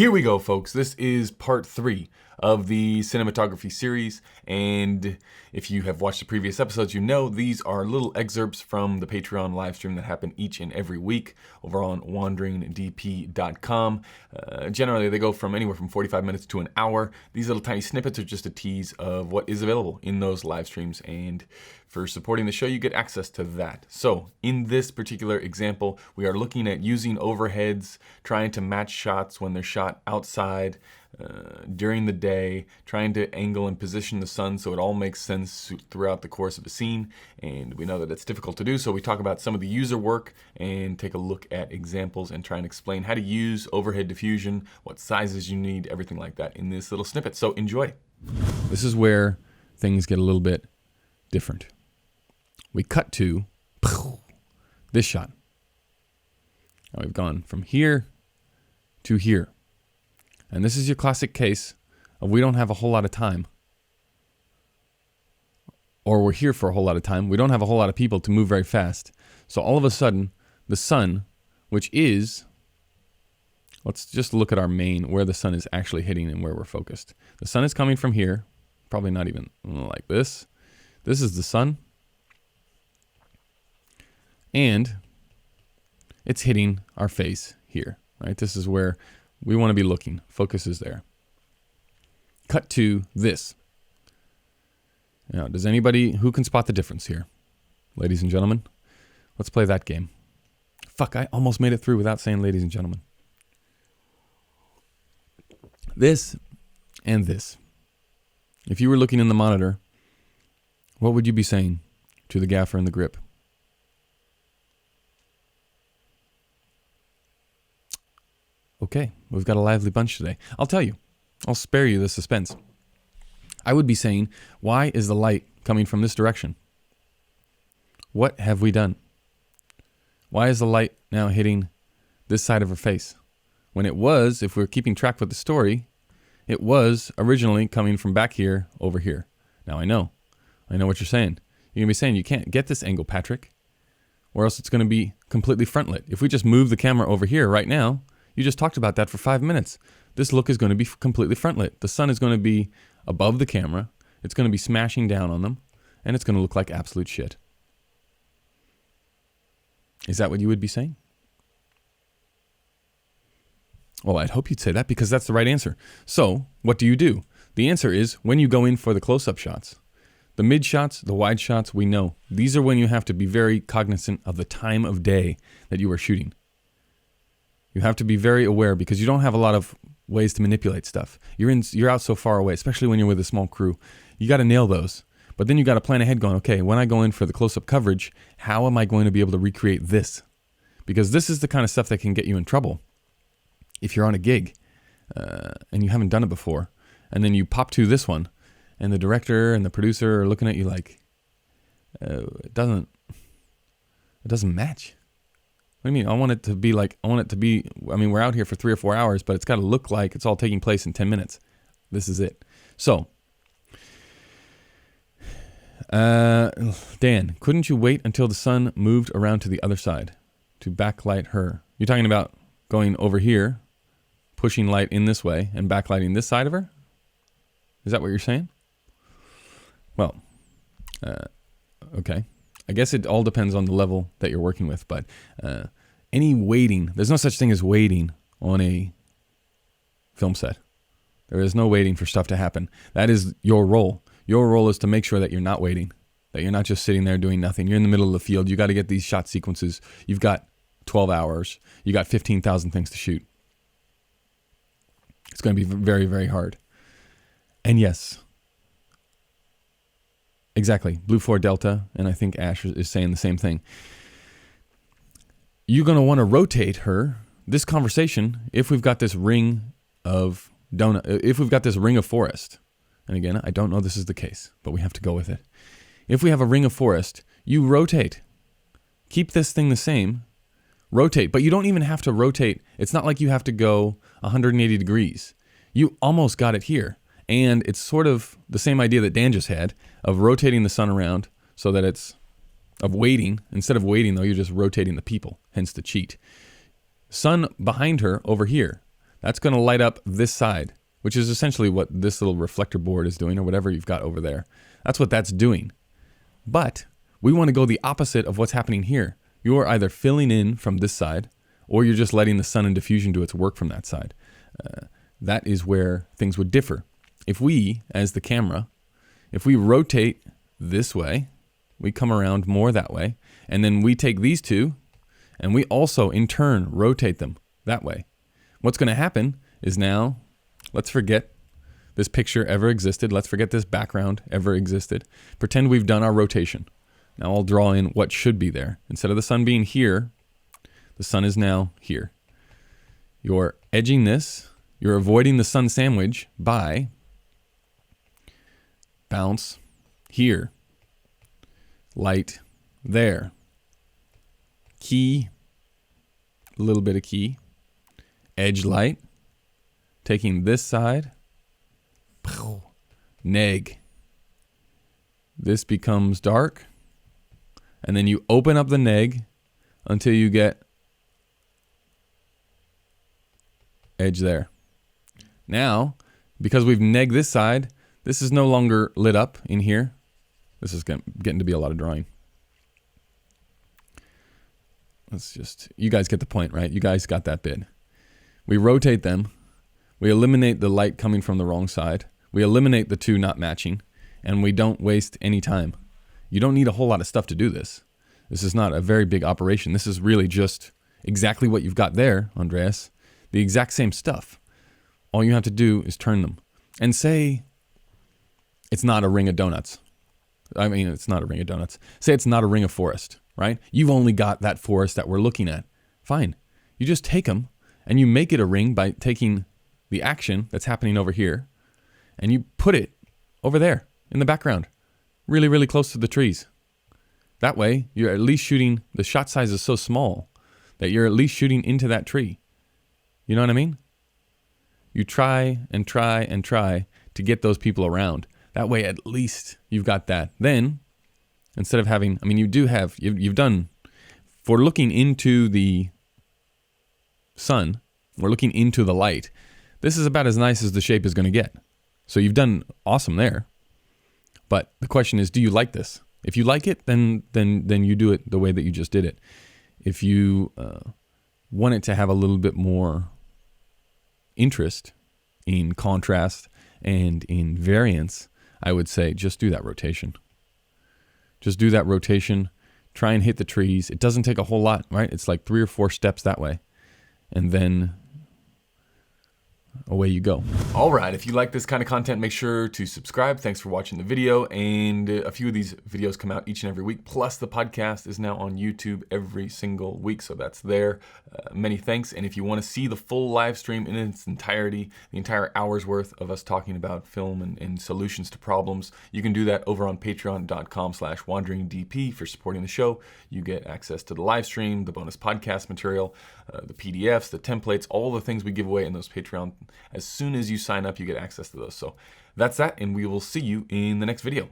Here we go, folks. This is part 3 of the Cinematography Series, and if you have watched the previous episodes, you know these are little excerpts from the Patreon live stream that happen each and every week over on wanderingdp.com. Generally, they go from anywhere from 45 minutes to an hour. These little tiny snippets are just a tease of what is available in those live streams, and for supporting the show, you get access to that. So in this particular example, we are looking at using overheads, trying to match shots when they're shot outside during the day, trying to angle and position the sun so it all makes sense throughout the course of a scene. And we know that it's difficult to do, so we talk about some of the user work and take a look at examples and try and explain how to use overhead diffusion, what sizes you need, everything like that in this little snippet. So enjoy. This is where things get a little bit different. We cut to this shot. Now we've gone from here to here. And this is your classic case of we don't have a whole lot of time. Or we're here for a whole lot of time. We don't have a whole lot of people to move very fast. So all of a sudden, the sun, which is, let's just look at our main, where the sun is actually hitting and where we're focused. The sun is coming from here, probably not even like this. This is the sun. And it's hitting our face here, right? This is where we want to be looking. Focus is there. Cut to this. Now, does anybody, who can spot the difference here? Ladies and gentlemen, let's play that game. Fuck, I almost made it through without saying ladies and gentlemen. This and this. If you were looking in the monitor, what would you be saying to the gaffer and the grip? Okay, we've got a lively bunch today. I'll tell you. I'll spare you the suspense. I would be saying, why is the light coming from this direction? What have we done? Why is the light now hitting this side of her face? When it was, if we're keeping track with the story, it was originally coming from back here over here. Now I know what you're saying. You're going to be saying, you can't get this angle, Patrick, or else it's going to be completely front-lit. If we just move the camera over here right now, you just talked about that for 5 minutes. This look is going to be completely front-lit. The sun is going to be above the camera. It's going to be smashing down on them. And it's going to look like absolute shit. Is that what you would be saying? Well, I'd hope you'd say that because that's the right answer. So, what do you do? The answer is when you go in for the close-up shots. The mid shots, the wide shots, we know. These are when you have to be very cognizant of the time of day that you are shooting. You have to be very aware because you don't have a lot of ways to manipulate stuff. You're out so far away, especially when you're with a small crew. You got to nail those. But then you got to plan ahead going, okay, when I go in for the close-up coverage, how am I going to be able to recreate this? Because this is the kind of stuff that can get you in trouble if you're on a gig and you haven't done it before. And then you pop to this one and the director and the producer are looking at you like, it doesn't match. What do you mean? I want it to be, we're out here for 3 or 4 hours, but it's got to look like it's all taking place in 10 minutes. This is it. So, Dan, couldn't you wait until the sun moved around to the other side to backlight her? You're talking about going over here, pushing light in this way, and backlighting this side of her? Is that what you're saying? Well, okay. I guess it all depends on the level that you're working with, but any waiting, there's no such thing as waiting on a film set. There is no waiting for stuff to happen. That is your role. Your role is to make sure that you're not waiting, that you're not just sitting there doing nothing. You're in the middle of the field. You got to get these shot sequences. You've got 12 hours. You got 15,000 things to shoot. It's going to be very, very hard. And yes, exactly. Blue 4 Delta, and I think Ash is saying the same thing. You're going to want to rotate her, this conversation, if we've got this ring of donut, if we've got this ring of forest. And again, I don't know this is the case, but we have to go with it. If we have a ring of forest, you rotate. Keep this thing the same. Rotate, but you don't even have to rotate. It's not like you have to go 180 degrees. You almost got it here. And it's sort of the same idea that Dan just had of rotating the sun around so that it's of waiting. Instead of waiting, though, you're just rotating the people, hence the cheat. Sun behind her over here. That's going to light up this side, which is essentially what this little reflector board is doing, or whatever you've got over there. That's what that's doing. But we want to go the opposite of what's happening here. You're either filling in from this side, or you're just letting the sun and diffusion do its work from that side. That is where things would differ. If we, as the camera, if we rotate this way, we come around more that way, and then we take these two, and we also, in turn, rotate them that way. What's going to happen is now, let's forget this picture ever existed. Let's forget this background ever existed. Pretend we've done our rotation. Now I'll draw in what should be there. Instead of the sun being here, the sun is now here. You're edging this. You're avoiding the sun sandwich by bounce here, light there, key, a little bit of key, edge light, taking this side, neg. This becomes dark, and then you open up the neg until you get edge there. Now, because we've negged this side, this is no longer lit up in here. This is getting to be a lot of drawing. Let's just, you guys get the point, right? You guys got that bit. We rotate them. We eliminate the light coming from the wrong side. We eliminate the two not matching, and we don't waste any time. You don't need a whole lot of stuff to do this. This is not a very big operation. This is really just exactly what you've got there, Andreas. The exact same stuff. All you have to do is turn them. And say it's not a ring of donuts. I mean, it's not a ring of donuts. Say it's not a ring of forest, right? You've only got that forest that we're looking at. Fine. You just take them and you make it a ring by taking the action that's happening over here and you put it over there in the background, really, really close to the trees. That way, you're at least shooting, the shot size is so small that you're at least shooting into that tree. You know what I mean? You try and try and try to get those people around. That way, at least you've got that. Then, instead of having, I mean, you do have, you've done, for looking into the sun, we're looking into the light. This is about as nice as the shape is going to get. So you've done awesome there. But the question is, do you like this? If you like it, then you do it the way that you just did it. If you want it to have a little bit more interest in contrast and in variance, I would say just do that rotation. Just do that rotation. Try and hit the trees. It doesn't take a whole lot, right? It's like 3 or 4 steps that way. And then away you go. All right, if you like this kind of content, make sure to subscribe. Thanks for watching the video. And a few of these videos come out each and every week. Plus the podcast is now on YouTube every single week. So that's there. Many thanks. And if you want to see the full live stream in its entirety, the entire hour's worth of us talking about film and solutions to problems, you can do that over on patreon.com/wanderingdp for supporting the show. You get access to the live stream, the bonus podcast material, the PDFs, the templates, all the things we give away in those Patreon. As soon as you sign up, you get access to those. So that's that, and we will see you in the next video.